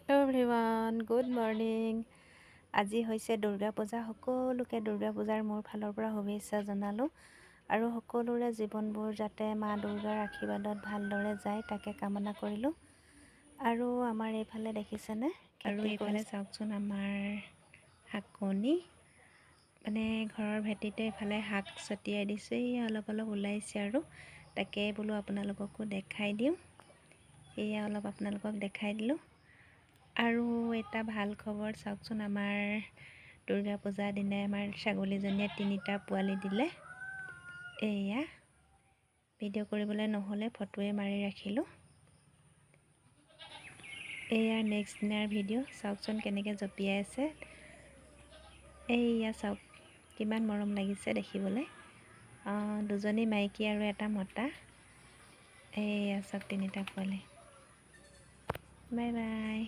Hello everyone, good morning. আজি হৈছে দুৰ্গা পূজা। সকলোকে দুৰ্গা পূজাৰ মোৰ ফালৰ পৰা শুভেচ্ছা জনালোঁ আৰু সকলোৰে জীৱনবোৰ যাতে মা দুৰ্গাৰ আশীৰ্বাদত ভালদৰে যায় তাকে কামনা কৰিলোঁ। আৰু আমাৰ এইফালে দেখিছেনে, আৰু এইফালে চাওকচোন আমাৰ শাকনি, মানে ঘৰৰ ভেটিতে এইফালে শাক ছটিয়াই দিছোঁ। এই অলপ অলপ ওলাইছে আৰু তাকে বোলো আপোনালোককো দেখাই দিওঁ। এয়া অলপ আপোনালোকক দেখাই দিলোঁ। আৰু এটা ভাল খবৰ চাওকচোন, আমাৰ দুৰ্গা পূজাৰ দিনাই আমাৰ ছাগলীজনীয়ে 3টা পোৱালি দিলে। এয়া ভিডিঅ' কৰিবলৈ নহ'লে ফটোৱে মাৰি ৰাখিলোঁ। এয়া নেক্সট দিনাৰ ভিডিঅ' চাওকচোন কেনেকৈ জঁপিয়াই আছে। এয়া চাওক কিমান মৰম লাগিছে দেখিবলৈ। দুজনী মাইকী আৰু এটা মতা। এয়া চাওক 3টা পোৱালি। Bye bye.